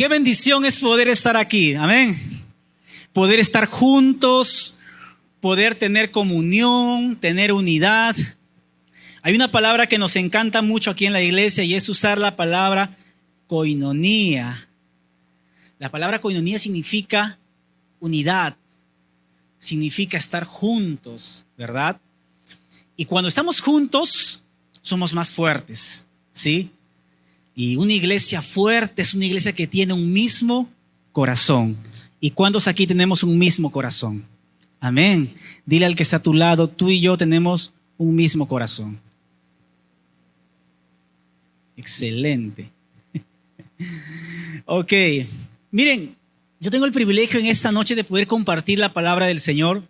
Qué bendición es poder estar aquí, amén. Poder estar juntos, poder tener comunión, tener unidad. Hay una palabra que nos encanta mucho aquí en la iglesia y es usar la palabra koinonía. La palabra koinonía significa unidad, significa estar juntos, ¿verdad? Y cuando estamos juntos, somos más fuertes, ¿sí? Y una iglesia fuerte es una iglesia que tiene un mismo corazón. ¿Y cuántos aquí tenemos un mismo corazón? Amén. Dile al que está a tu lado, tú y yo tenemos un mismo corazón. Excelente. Ok. Miren, yo tengo el privilegio en esta noche de poder compartir la palabra del Señor.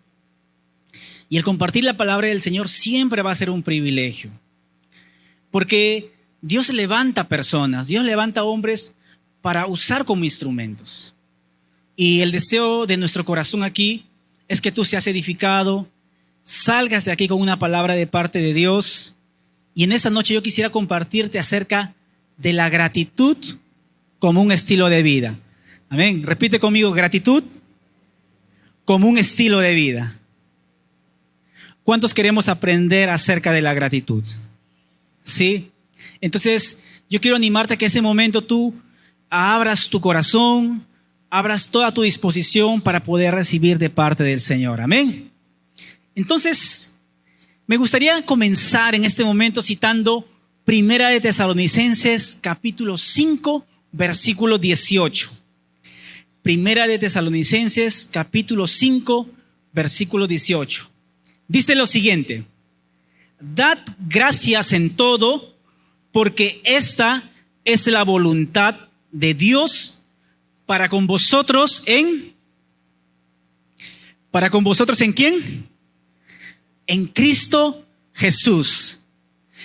Y el compartir la palabra del Señor siempre va a ser un privilegio. Porque Dios levanta personas, Dios levanta hombres para usar como instrumentos. Y el deseo de nuestro corazón aquí es que tú seas edificado, salgas de aquí con una palabra de parte de Dios. Y en esta noche yo quisiera compartirte acerca de la gratitud como un estilo de vida. Amén. Repite conmigo, gratitud como un estilo de vida. ¿Cuántos queremos aprender acerca de la gratitud? ¿Sí? Entonces, yo quiero animarte a que en ese momento tú abras tu corazón, abras toda tu disposición para poder recibir de parte del Señor. Amén. Entonces, me gustaría comenzar en este momento citando Primera de Tesalonicenses, capítulo 5, versículo 18. Primera de Tesalonicenses, capítulo 5, versículo 18. Dice lo siguiente: dad gracias en todo, porque esta es la voluntad de Dios para con vosotros ¿en quién? En Cristo Jesús.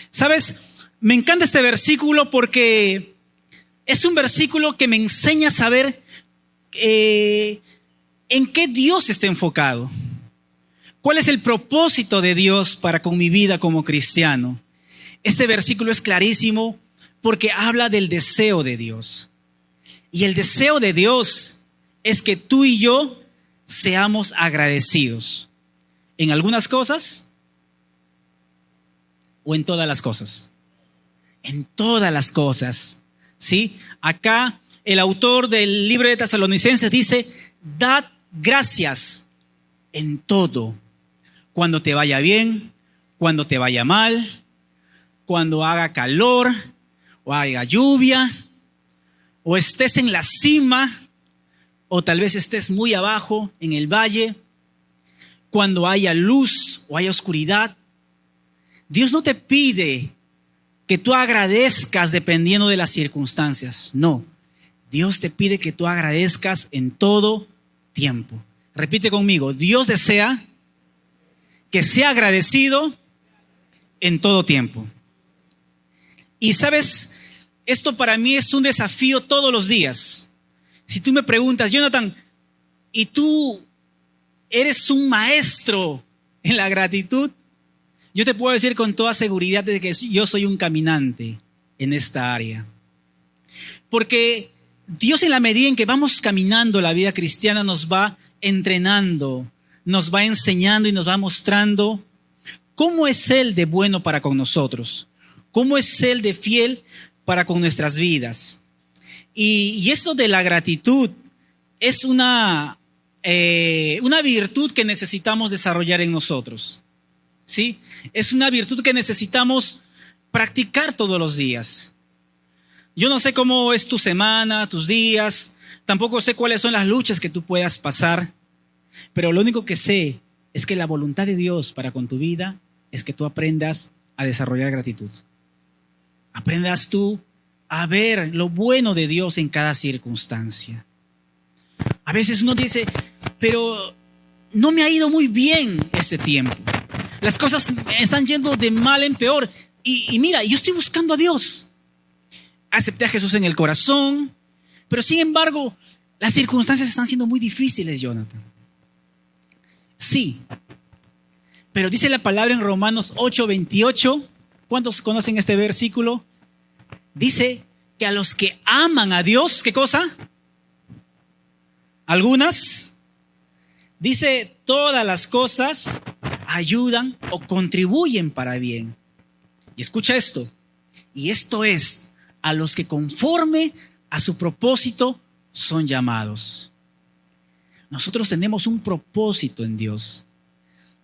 ¿Sabes? Me encanta este versículo porque es un versículo que me enseña a saber en qué Dios está enfocado. ¿Cuál es el propósito de Dios para con mi vida como cristiano? Este versículo es clarísimo porque habla del deseo de Dios. Y el deseo de Dios es que tú y yo seamos agradecidos. ¿En algunas cosas o en todas las cosas? En todas las cosas, ¿sí? Acá el autor del libro de Tesalonicenses dice: dad gracias en todo. Cuando te vaya bien, cuando te vaya mal, cuando haga calor o haga lluvia, o estés en la cima, o tal vez estés muy abajo en el valle, cuando haya luz o haya oscuridad. Dios no te pide que tú agradezcas dependiendo de las circunstancias. No, Dios te pide que tú agradezcas en todo tiempo. Repite conmigo: Dios desea que sea agradecido en todo tiempo. Y sabes, esto para mí es un desafío todos los días. Si tú me preguntas, Jonathan, ¿y tú eres un maestro en la gratitud? Yo te puedo decir con toda seguridad de que yo soy un caminante en esta área. Porque Dios, en la medida en que vamos caminando la vida cristiana, nos va entrenando, nos va enseñando y nos va mostrando cómo es Él de bueno para con nosotros, cómo es Él de fiel para con nuestras vidas. Y eso de la gratitud es una virtud que necesitamos desarrollar en nosotros, ¿sí? Es una virtud que necesitamos practicar todos los días. Yo no sé cómo es tu semana, tus días, tampoco sé cuáles son las luchas que tú puedas pasar, pero lo único que sé es que la voluntad de Dios para con tu vida es que tú aprendas a desarrollar gratitud. Aprendas tú a ver lo bueno de Dios en cada circunstancia. A veces uno dice, pero no me ha ido muy bien este tiempo. Las cosas están yendo de mal en peor. Y mira, yo estoy buscando a Dios. Acepté a Jesús en el corazón, pero sin embargo, las circunstancias están siendo muy difíciles, Jonathan. Sí, pero dice la palabra en Romanos 8:28. ¿Cuántos conocen este versículo? Dice que a los que aman a Dios, ¿qué cosa? Algunas, dice, todas las cosas ayudan o contribuyen para bien. Y escucha esto. Y esto es a los que conforme a su propósito son llamados. Nosotros tenemos un propósito en Dios.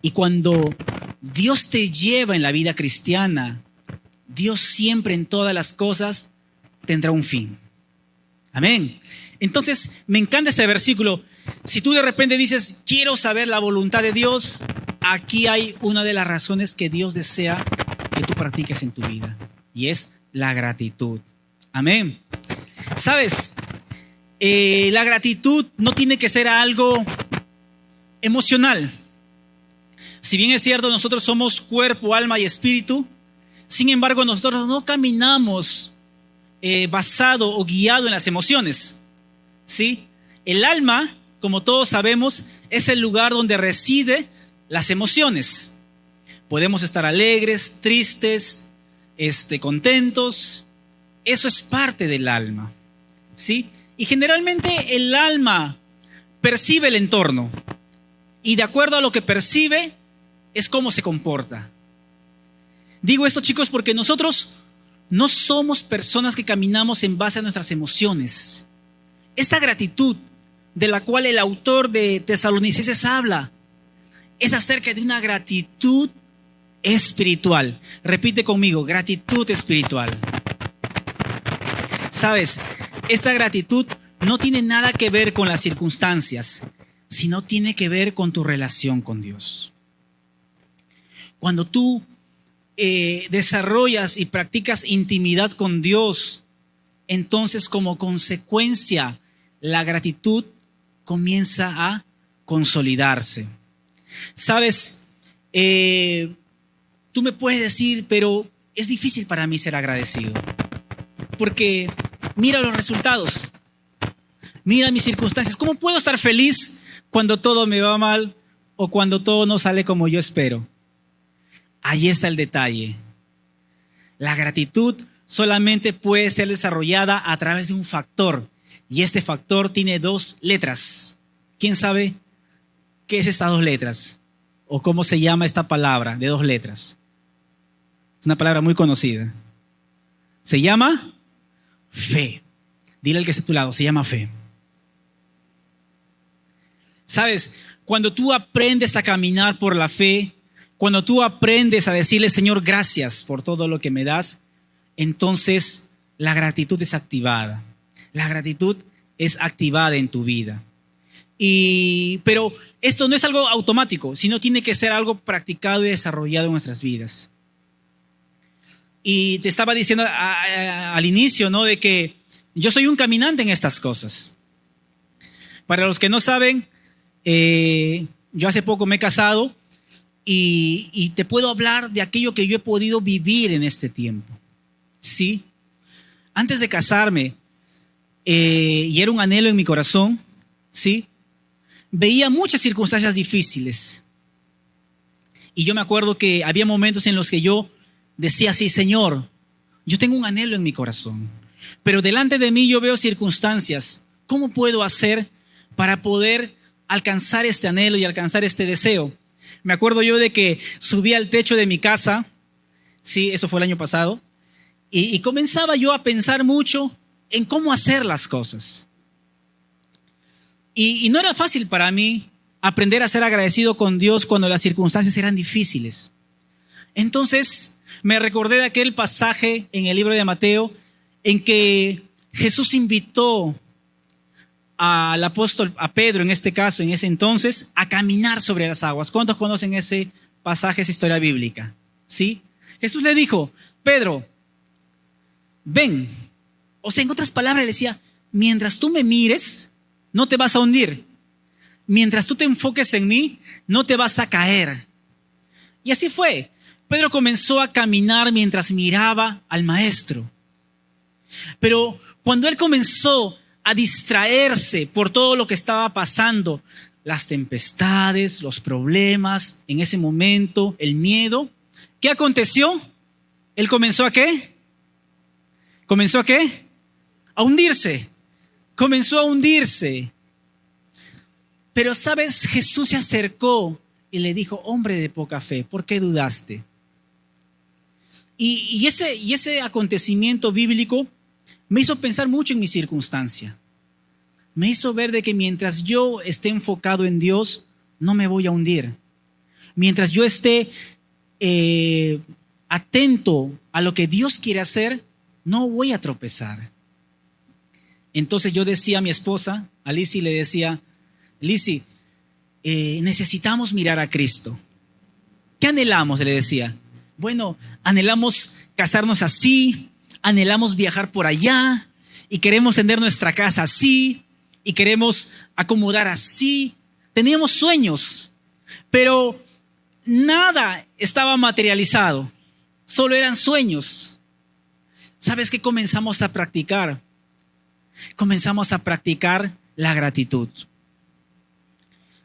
Y cuando Dios te lleva en la vida cristiana, Dios siempre en todas las cosas tendrá un fin. Amén. Entonces, me encanta este versículo. Si tú de repente dices, quiero saber la voluntad de Dios, aquí hay una de las razones que Dios desea que tú practiques en tu vida. Y es la gratitud. Amén. ¿Sabes? La gratitud no tiene que ser algo emocional. Si bien es cierto, nosotros somos cuerpo, alma y espíritu, sin embargo, nosotros no caminamos basado o guiado en las emociones. ¿Sí? El alma, como todos sabemos, es el lugar donde residen las emociones. Podemos estar alegres, tristes, contentos. Eso es parte del alma. ¿Sí? Y generalmente el alma percibe el entorno. Y de acuerdo a lo que percibe, es cómo se comporta. Digo esto, chicos, porque nosotros no somos personas que caminamos en base a nuestras emociones. Esta gratitud de la cual el autor de Tesalonicenses habla es acerca de una gratitud espiritual. Repite conmigo, gratitud espiritual. ¿Sabes? Esta gratitud no tiene nada que ver con las circunstancias, sino tiene que ver con tu relación con Dios. Cuando tú desarrollas y practicas intimidad con Dios, entonces como consecuencia la gratitud comienza a consolidarse. Sabes, tú me puedes decir, pero es difícil para mí ser agradecido, porque mira los resultados, mira mis circunstancias. ¿Cómo puedo estar feliz cuando todo me va mal o cuando todo no sale como yo espero? Ahí está el detalle. La gratitud solamente puede ser desarrollada a través de un factor, y este factor tiene 2 letras. ¿Quién sabe qué es estas 2 letras? ¿O cómo se llama esta palabra de 2 letras? Es una palabra muy conocida. Se llama fe. Dile al que está a tu lado, se llama fe. ¿Sabes? Cuando tú aprendes a caminar por la fe, cuando tú aprendes a decirle, Señor, gracias por todo lo que me das, entonces la gratitud es activada. La gratitud es activada en tu vida. Pero esto no es algo automático, sino tiene que ser algo practicado y desarrollado en nuestras vidas. Y te estaba diciendo al inicio, ¿no?, de que yo soy un caminante en estas cosas. Para los que no saben, yo hace poco me he casado y te puedo hablar de aquello que yo he podido vivir en este tiempo. ¿Sí? Antes de casarme, y era un anhelo en mi corazón, ¿sí?, veía muchas circunstancias difíciles. Y yo me acuerdo que había momentos en los que yo decía así, Señor, yo tengo un anhelo en mi corazón, pero delante de mí yo veo circunstancias. ¿Cómo puedo hacer para poder alcanzar este anhelo y alcanzar este deseo? Me acuerdo yo de que subí al techo de mi casa, sí, eso fue el año pasado, y comenzaba yo a pensar mucho en cómo hacer las cosas. Y no era fácil para mí aprender a ser agradecido con Dios cuando las circunstancias eran difíciles. Entonces me recordé de aquel pasaje en el libro de Mateo en que Jesús invitó al apóstol, a Pedro en este caso, en ese entonces, a caminar sobre las aguas. ¿Cuántos conocen ese pasaje, esa historia bíblica? ¿Sí? Jesús le dijo, Pedro, ven. O sea, en otras palabras le decía, mientras tú me mires, no te vas a hundir. Mientras tú te enfoques en mí, no te vas a caer. Y así fue. Pedro comenzó a caminar mientras miraba al maestro. Pero cuando él comenzó a distraerse por todo lo que estaba pasando, las tempestades, los problemas, en ese momento, el miedo, ¿qué aconteció? Él comenzó ¿a qué? ¿Comenzó a qué? A hundirse. Comenzó a hundirse. Pero, ¿sabes? Jesús se acercó y le dijo, hombre de poca fe, ¿por qué dudaste? Y ese acontecimiento bíblico me hizo pensar mucho en mi circunstancia. Me hizo ver de que mientras yo esté enfocado en Dios, no me voy a hundir. Mientras yo esté atento a lo que Dios quiere hacer, no voy a tropezar. Entonces yo decía a mi esposa, a Lizzy, le decía, Lizzy, necesitamos mirar a Cristo. ¿Qué anhelamos? Le decía. Bueno, anhelamos casarnos así, anhelamos viajar por allá, y queremos tener nuestra casa así, y queremos acomodar así. Teníamos sueños, pero nada estaba materializado, solo eran sueños. ¿Sabes qué comenzamos a practicar? Comenzamos a practicar la gratitud.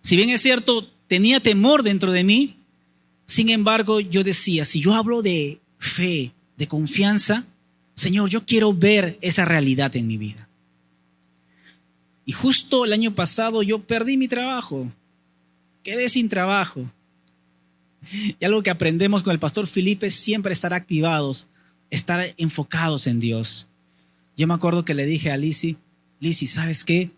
Si bien es cierto, tenía temor dentro de mí, sin embargo, yo decía, si yo hablo de fe, de confianza, Señor, yo quiero ver esa realidad en mi vida. Y justo el año pasado yo perdí mi trabajo, quedé sin trabajo. Y algo que aprendemos con el pastor Felipe es siempre estar activados, estar enfocados en Dios. Yo me acuerdo que le dije a Lizzy, ¿sabes qué?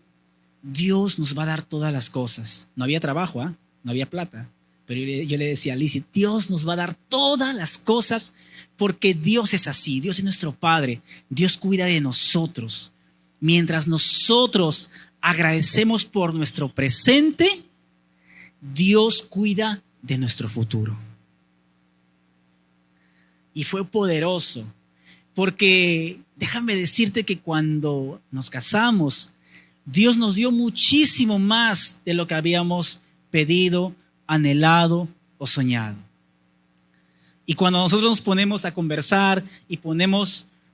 Dios nos va a dar todas las cosas. No había trabajo, no había plata. Pero yo le decía a Lizzy, Dios nos va a dar todas las cosas porque Dios es así. Dios es nuestro Padre. Dios cuida de nosotros. Mientras nosotros agradecemos por nuestro presente, Dios cuida de nuestro futuro. Y fue poderoso, porque déjame decirte que cuando nos casamos, Dios nos dio muchísimo más de lo que habíamos pedido, anhelado o soñado. Y cuando nosotros nos ponemos a conversar y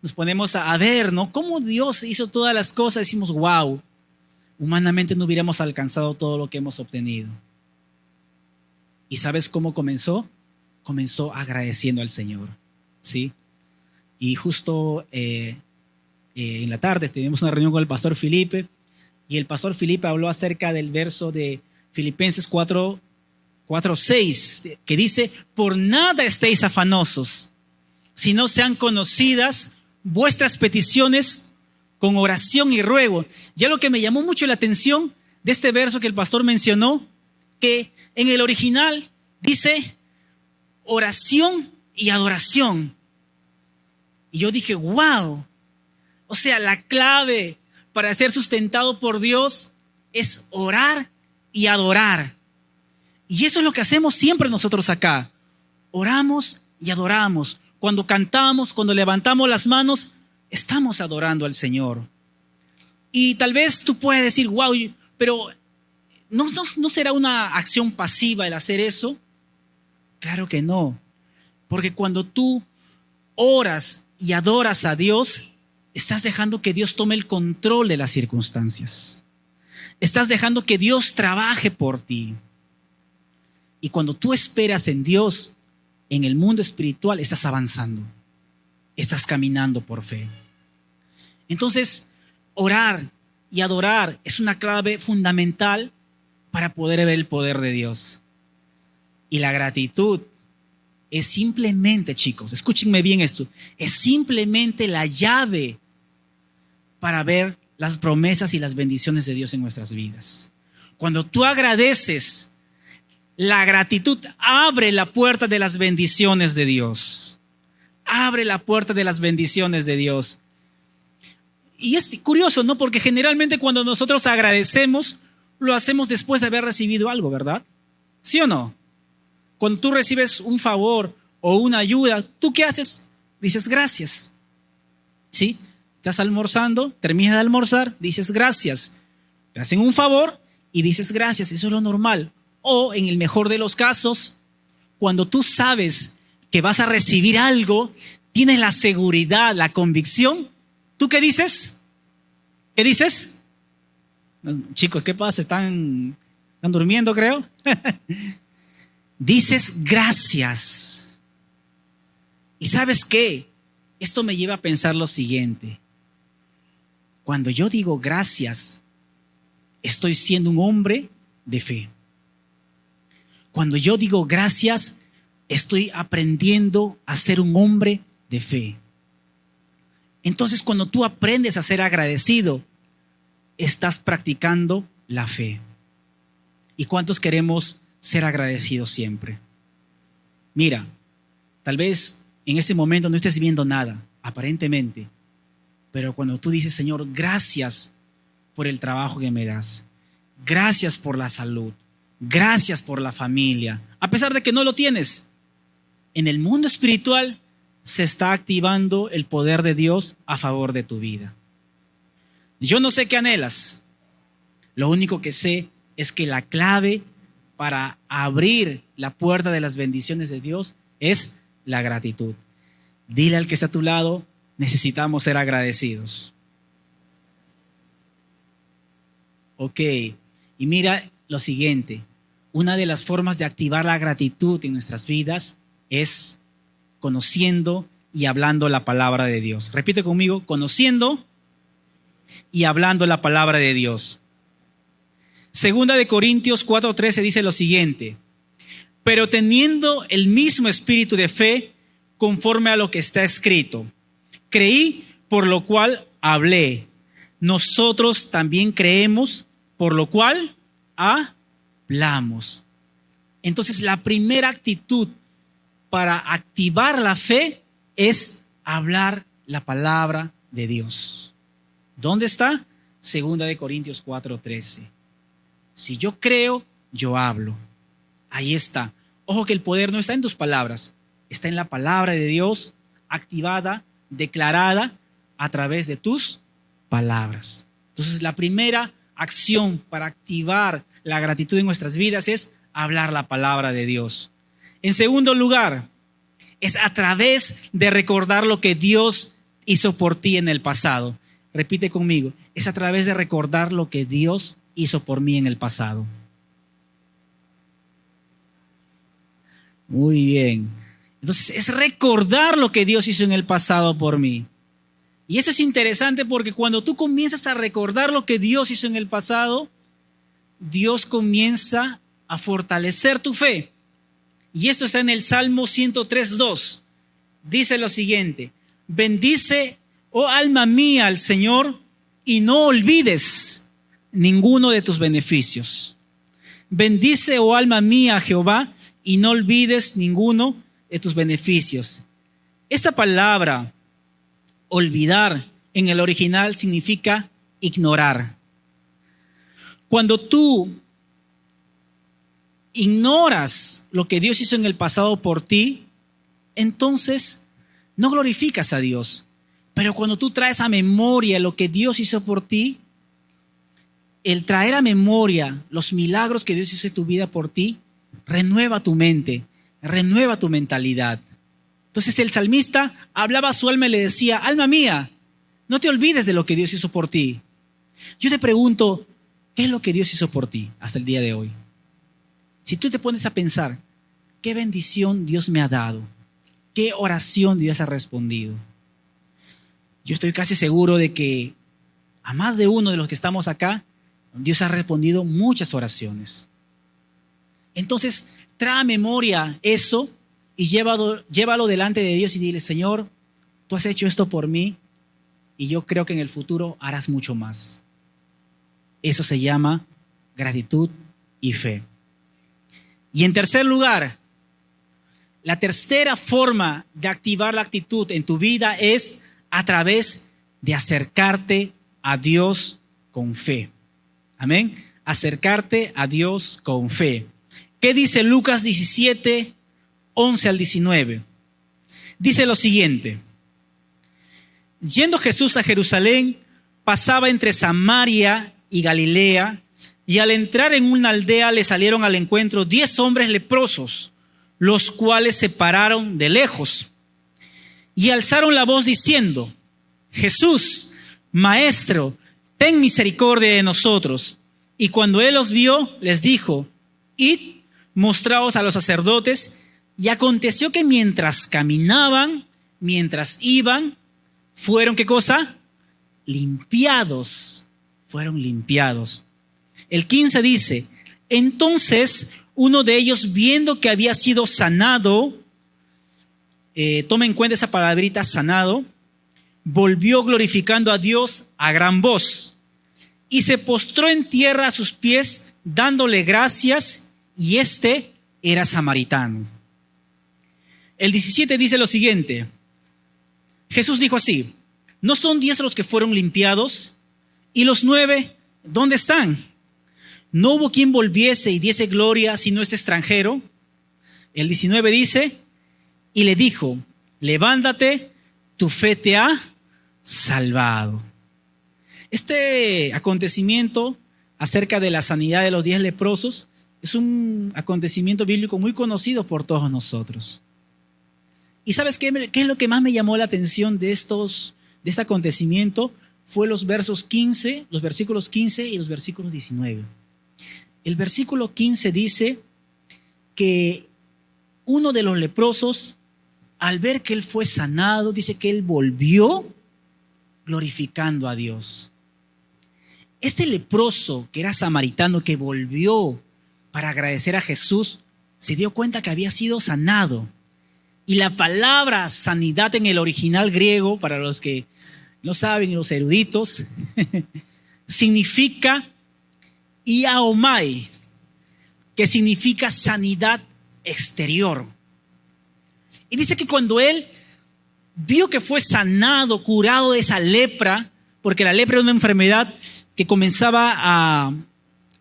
nos ponemos a ver, ¿no?, cómo Dios hizo todas las cosas, decimos, wow, humanamente no hubiéramos alcanzado todo lo que hemos obtenido. ¿Y sabes cómo comenzó? Comenzó agradeciendo al Señor, ¿sí? Y justo en la tarde teníamos una reunión con el pastor Felipe, y el pastor Felipe habló acerca del verso de Filipenses 4:6, que dice, por nada estéis afanosos, sino sean conocidas vuestras peticiones con oración y ruego. Ya lo que me llamó mucho la atención de este verso que el pastor mencionó, que en el original dice oración y adoración. Y yo dije, wow, o sea, la clave para ser sustentado por Dios es orar y adorar. Y eso es lo que hacemos siempre nosotros acá. Oramos y adoramos. Cuando cantamos, cuando levantamos las manos, estamos adorando al Señor. Y tal vez tú puedes decir, wow, pero ¿no será una acción pasiva el hacer eso? Claro que no. Porque cuando tú oras y adoras a Dios, estás dejando que Dios tome el control de las circunstancias. Estás dejando que Dios trabaje por ti. Y cuando tú esperas en Dios, en el mundo espiritual, estás avanzando. Estás caminando por fe. Entonces, orar y adorar es una clave fundamental para poder ver el poder de Dios. Y la gratitud es simplemente, chicos, escúchenme bien esto, es simplemente la llave para ver las promesas y las bendiciones de Dios en nuestras vidas. Cuando tú agradeces, la gratitud abre la puerta de las bendiciones de Dios. Abre la puerta de las bendiciones de Dios. Y es curioso, ¿no? Porque generalmente cuando nosotros agradecemos, lo hacemos después de haber recibido algo, ¿verdad? ¿Sí o no? Cuando tú recibes un favor o una ayuda, ¿tú qué haces? Dices gracias. ¿Sí? Estás almorzando, terminas de almorzar, dices gracias. Te hacen un favor y dices gracias. Eso es lo normal. O en el mejor de los casos, cuando tú sabes que vas a recibir algo, tienes la seguridad, la convicción, ¿tú qué dices? ¿Qué dices? Chicos, ¿qué pasa? ¿Están durmiendo, creo? Dices gracias. ¿Y sabes qué? Esto me lleva a pensar lo siguiente. Cuando yo digo gracias, estoy siendo un hombre de fe. Cuando yo digo gracias, estoy aprendiendo a ser un hombre de fe. Entonces, cuando tú aprendes a ser agradecido, estás practicando la fe. ¿Y cuántos queremos ser agradecidos siempre? Mira, tal vez en este momento no estés viendo nada, aparentemente, pero cuando tú dices, Señor, gracias por el trabajo que me das, gracias por la salud, gracias por la familia, a pesar de que no lo tienes, en el mundo espiritual se está activando el poder de Dios a favor de tu vida. Yo no sé qué anhelas, lo único que sé es que la clave para abrir la puerta de las bendiciones de Dios es la gratitud. Dile al que está a tu lado, necesitamos ser agradecidos. Ok, y mira lo siguiente, una de las formas de activar la gratitud en nuestras vidas es conociendo y hablando la palabra de Dios. Repite conmigo, conociendo y hablando la palabra de Dios. Segunda de Corintios 4:13 dice lo siguiente: pero teniendo el mismo espíritu de fe, conforme a lo que está escrito, creí, por lo cual hablé. Nosotros también creemos, por lo cual hablamos. Entonces, la primera actitud para activar la fe es hablar la palabra de Dios. ¿Dónde está? Segunda de Corintios 4:13. Si yo creo, yo hablo. Ahí está. Ojo que el poder no está en tus palabras, está en la palabra de Dios activada, declarada a través de tus palabras. Entonces, la primera acción para activar la gratitud en nuestras vidas es hablar la palabra de Dios. En segundo lugar, es a través de recordar lo que Dios hizo por ti en el pasado. Repite conmigo, es a través de recordar lo que Dios hizo por mí en el pasado. Muy bien. Entonces, es recordar lo que Dios hizo en el pasado por mí. Y eso es interesante porque cuando tú comienzas a recordar lo que Dios hizo en el pasado, Dios comienza a fortalecer tu fe. Y esto está en el Salmo 103:2. Dice lo siguiente: bendice, oh alma mía, al Señor, y no olvides ninguno de tus beneficios. Bendice, oh alma mía, a Jehová, y no olvides ninguno de tus beneficios. Esta palabra, olvidar, en el original significa ignorar. Cuando tú ignoras lo que Dios hizo en el pasado por ti, entonces no glorificas a Dios. Pero cuando tú traes a memoria lo que Dios hizo por ti, el traer a memoria los milagros que Dios hizo en tu vida por ti, renueva tu mente, renueva tu mentalidad. Entonces el salmista hablaba a su alma y le decía: alma mía, no te olvides de lo que Dios hizo por ti. Yo te pregunto, ¿qué es lo que Dios hizo por ti hasta el día de hoy? Si tú te pones a pensar, ¿qué bendición Dios me ha dado? ¿Qué oración Dios ha respondido? Yo estoy casi seguro de que a más de uno de los que estamos acá, Dios ha respondido muchas oraciones. Entonces, trae a memoria eso y llévalo delante de Dios y dile: Señor, tú has hecho esto por mí y yo creo que en el futuro harás mucho más. Eso se llama gratitud y fe. Y en tercer lugar, la tercera forma de activar la actitud en tu vida es a través de acercarte a Dios con fe. Amén. Acercarte a Dios con fe. ¿Qué dice Lucas 17, 11 al 19? Dice lo siguiente: yendo Jesús a Jerusalén, pasaba entre Samaria y Galilea, y al entrar en una aldea le salieron al encuentro 10 hombres leprosos, los cuales se pararon de lejos y alzaron la voz diciendo: Jesús, Maestro, ten misericordia de nosotros. Y cuando él los vio, les dijo: id, mostraos a los sacerdotes. Y aconteció que mientras caminaban, mientras iban, fueron, ¿qué cosa? Limpiados. Fueron limpiados. El 15 dice: Entonces, uno de ellos, viendo que había sido sanado, toma en cuenta esa palabrita sanado, volvió glorificando a Dios a gran voz y se postró en tierra a sus pies, dándole gracias, y este era samaritano. El 17 dice lo siguiente: Jesús dijo así: ¿no son 10 los que fueron limpiados? ¿Y los 9 dónde están? ¿No hubo quien volviese y diese gloria sino este extranjero? El 19 dice: y le dijo, levántate, tu fe te ha salvado. Este acontecimiento acerca de la sanidad de los 10 leprosos es un acontecimiento bíblico muy conocido por todos nosotros. ¿Y sabes qué es lo que más me llamó la atención de este acontecimiento? Fue los versículos 15 y los versículos 19. El versículo 15 dice que uno de los leprosos, al ver que él fue sanado, dice que él volvió glorificando a Dios. Este leproso, que era samaritano, que volvió para agradecer a Jesús, se dio cuenta que había sido sanado. Y la palabra sanidad en el original griego, para los que no saben, los eruditos, significa iaomai, que significa sanidad exterior. Y dice que cuando él vio que fue sanado, curado de esa lepra, porque la lepra era una enfermedad que comenzaba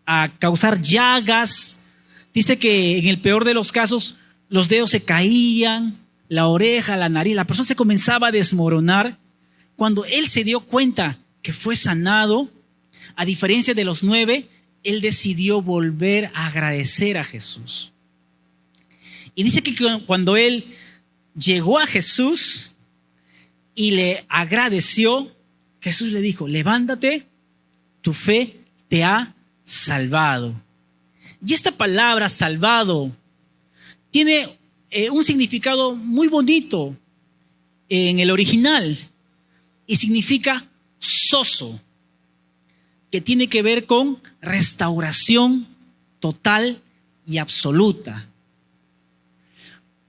a causar llagas. Dice que en el peor de los casos los dedos se caían, la oreja, la nariz, la persona se comenzaba a desmoronar. Cuando él se dio cuenta que fue sanado, a diferencia de los 9, él decidió volver a agradecer a Jesús. Y dice que cuando él llegó a Jesús y le agradeció, Jesús le dijo, levántate, tu fe te ha salvado. Y esta palabra salvado tiene un significado muy bonito en el original y significa soso, que tiene que ver con restauración total y absoluta.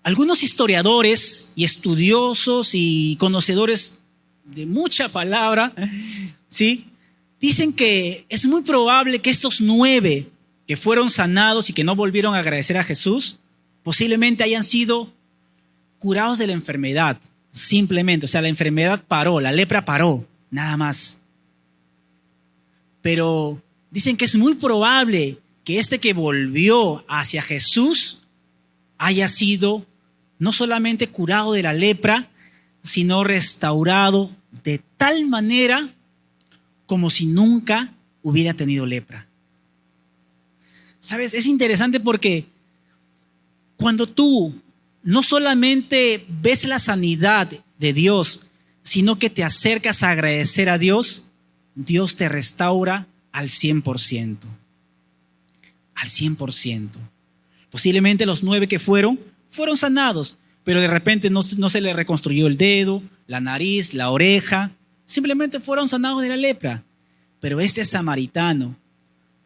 Algunos historiadores y estudiosos y conocedores de mucha palabra, ¿sí?, dicen que es muy probable que estos 9 que fueron sanados y que no volvieron a agradecer a Jesús, posiblemente hayan sido curados de la enfermedad, simplemente. O sea, la enfermedad paró, la lepra paró, nada más. Pero dicen que es muy probable que este que volvió hacia Jesús haya sido no solamente curado de la lepra, sino restaurado de tal manera como si nunca hubiera tenido lepra. ¿Sabes? Es interesante porque cuando tú no solamente ves la sanidad de Dios, sino que te acercas a agradecer a Dios, Dios te restaura al 100%. Al 100%. Posiblemente los 9 que fueron sanados, pero de repente no se le reconstruyó el dedo, la nariz, la oreja. Simplemente fueron sanados de la lepra. Pero este samaritano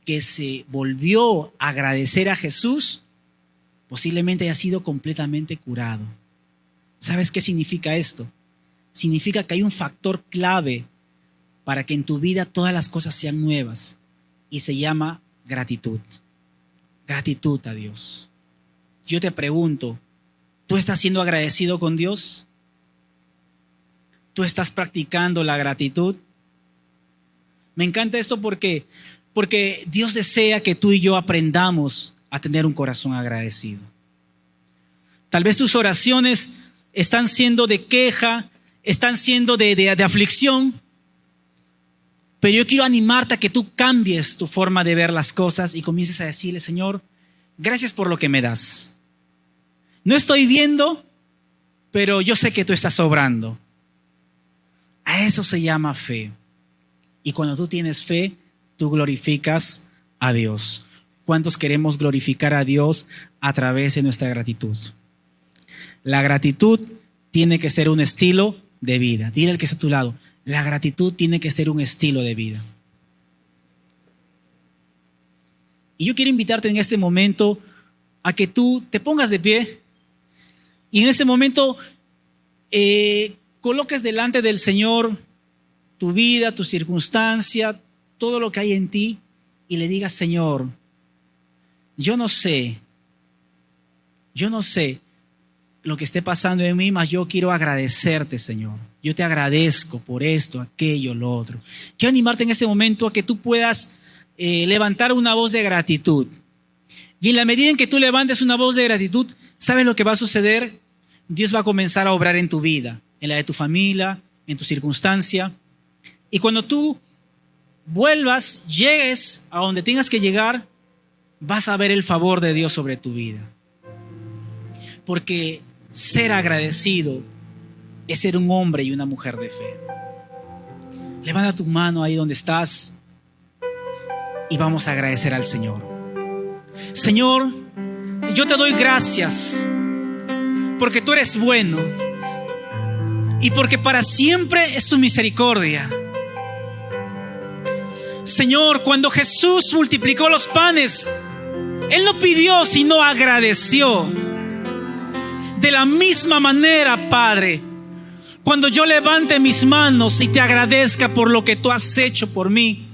que se volvió a agradecer a Jesús, posiblemente haya sido completamente curado. ¿Sabes qué significa esto? Significa que hay un factor clave para que en tu vida todas las cosas sean nuevas y se llama gratitud. Gratitud a Dios. Yo te pregunto, ¿tú estás siendo agradecido con Dios? ¿Tú estás practicando la gratitud? Me encanta esto porque Dios desea que tú y yo aprendamos a tener un corazón agradecido. Tal vez tus oraciones están siendo de queja, están siendo de aflicción, pero yo quiero animarte a que tú cambies tu forma de ver las cosas y comiences a decirle, Señor, gracias por lo que me das. No estoy viendo, pero yo sé que tú estás obrando. A eso se llama fe. Y cuando tú tienes fe, tú glorificas a Dios. ¿Cuántos queremos glorificar a Dios a través de nuestra gratitud? La gratitud tiene que ser un estilo de vida. Dile al que está a tu lado, la gratitud tiene que ser un estilo de vida. Y yo quiero invitarte en este momento a que tú te pongas de pie y en ese momento coloques delante del Señor tu vida, tu circunstancia, todo lo que hay en ti y le digas: Señor, yo no sé lo que esté pasando en mí, mas yo quiero agradecerte, Señor. Yo te agradezco por esto, aquello, lo otro. Quiero animarte en este momento a que tú puedas levantar una voz de gratitud. Y en la medida en que tú levantes una voz de gratitud, ¿sabes lo que va a suceder? Dios va a comenzar a obrar en tu vida, en la de tu familia, en tu circunstancia. Y cuando tú vuelvas, llegues a donde tengas que llegar, vas a ver el favor de Dios sobre tu vida. Porque ser agradecido es ser un hombre y una mujer de fe. Levanta tu mano ahí donde estás y vamos a agradecer al Señor. Señor, yo te doy gracias porque tú eres bueno y porque para siempre es tu misericordia. Señor, cuando Jesús multiplicó los panes, Él no pidió, sino agradeció. De la misma manera, Padre, cuando yo levante mis manos y te agradezca por lo que tú has hecho por mí,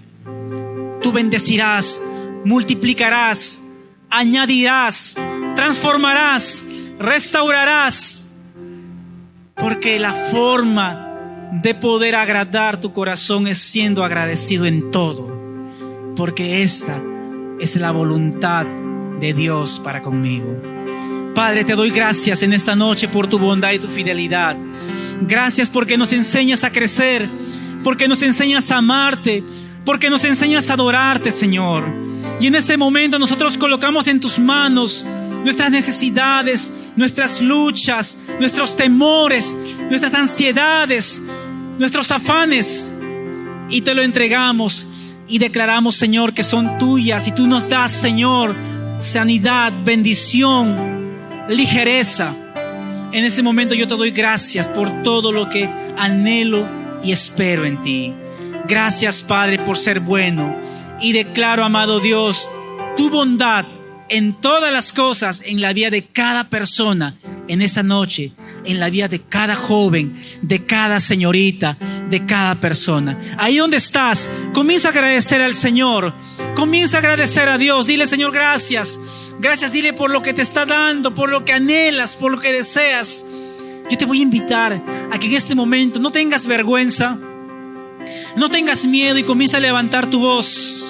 tú bendecirás, multiplicarás, añadirás, transformarás, restaurarás, porque la forma de poder agradar tu corazón es siendo agradecido en todo, porque esta es la voluntad de Dios para conmigo. Padre, te doy gracias en esta noche por tu bondad y tu fidelidad. Gracias porque nos enseñas a crecer, porque nos enseñas a amarte, porque nos enseñas a adorarte, Señor. Y en ese momento nosotros colocamos en tus manos nuestras necesidades, nuestras luchas, nuestros temores, nuestras ansiedades, nuestros afanes, y te lo entregamos y declaramos, Señor, que son tuyas, y tú nos das, Señor, sanidad, bendición, ligereza. En este momento yo te doy gracias por todo lo que anhelo y espero en ti. Gracias, Padre, por ser bueno, y declaro, amado Dios, tu bondad en todas las cosas, en la vida de cada persona en esa noche, en la vida de cada joven, de cada señorita, de cada persona. Ahí donde estás, comienza a agradecer al Señor, comienza a agradecer a Dios. Dile: Señor, gracias, gracias. Dile por lo que te está dando, por lo que anhelas, por lo que deseas. Yo te voy a invitar a que en este momento no tengas vergüenza, no tengas miedo, y comienza a levantar tu voz.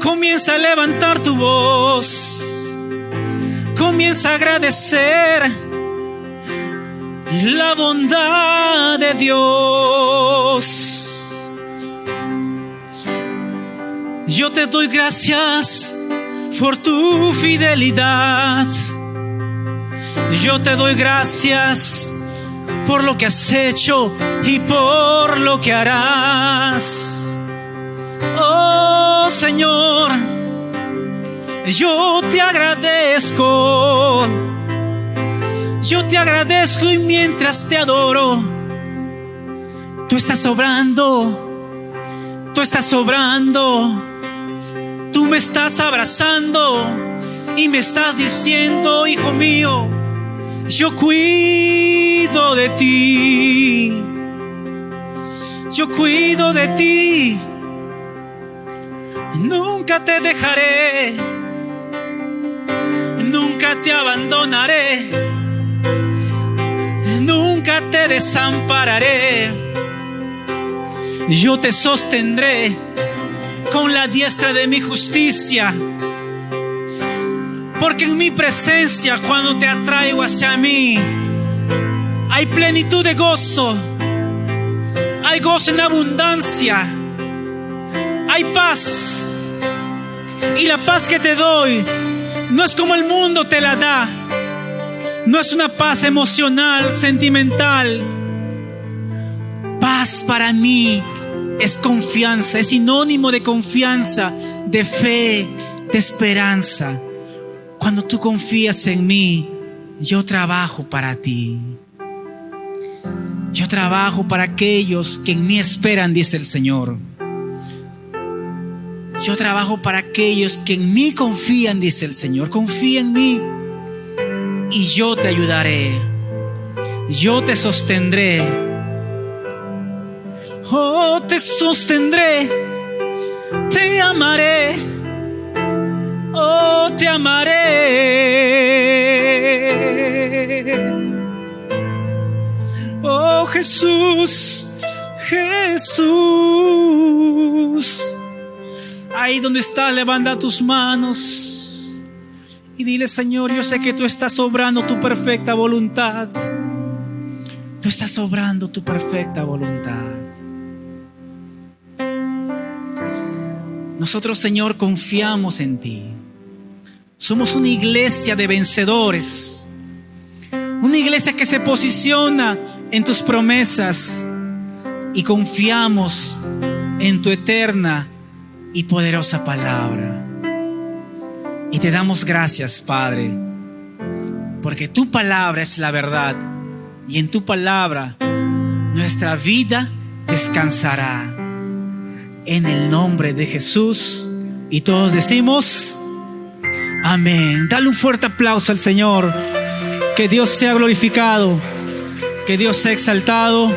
Comienza a levantar tu voz. Comienza a agradecer la bondad de Dios. Yo te doy gracias por tu fidelidad. Yo te doy gracias por lo que has hecho y por lo que harás. Oh, Señor, yo te agradezco. Yo te agradezco, y mientras te adoro, tú estás obrando. Tú estás obrando. Tú me estás abrazando y me estás diciendo: hijo mío, yo cuido de ti. Yo cuido de ti. Nunca te dejaré, nunca te abandonaré, nunca te desampararé. Yo te sostendré con la diestra de mi justicia, porque en mi presencia, cuando te atraigo hacia mí, hay plenitud de gozo, hay gozo en abundancia, hay paz. Y la paz que te doy no es como el mundo te la da. No es una paz emocional, sentimental. Paz para mí es confianza, es sinónimo de confianza, de fe, de esperanza. Cuando tú confías en mí, yo trabajo para ti. Yo trabajo para aquellos que en mí esperan, dice el Señor. Yo trabajo para aquellos que en mí confían, dice el Señor. Confía en mí y yo te ayudaré. Yo te sostendré. Oh, te sostendré. Te amaré. Oh, te amaré. Oh, Jesús, Jesús. Ahí donde estás, levanta tus manos y dile: Señor, yo sé que tú estás obrando tu perfecta voluntad. Tú estás obrando tu perfecta voluntad. Nosotros, Señor, confiamos en ti. Somos una iglesia de vencedores. Una iglesia que se posiciona en tus promesas y confiamos en tu eterna y poderosa palabra. Y te damos gracias, Padre, porque tu palabra es la verdad y en tu palabra nuestra vida descansará. En el nombre de Jesús, y todos decimos amén. Dale un fuerte aplauso al Señor. Que Dios sea glorificado, que Dios sea exaltado.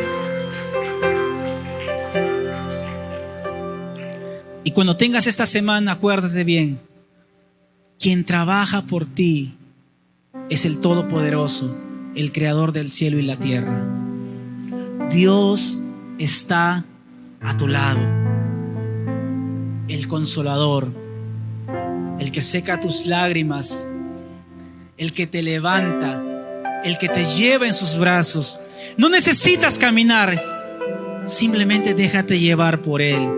Y cuando tengas esta semana, acuérdate bien: quien trabaja por ti es el Todopoderoso, el Creador del cielo y la tierra. Dios está a tu lado, el Consolador, el que seca tus lágrimas, el que te levanta, el que te lleva en sus brazos. No necesitas caminar, simplemente déjate llevar por Él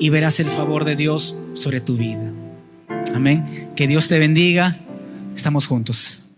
y verás el favor de Dios sobre tu vida. Amén. Que Dios te bendiga. Estamos juntos.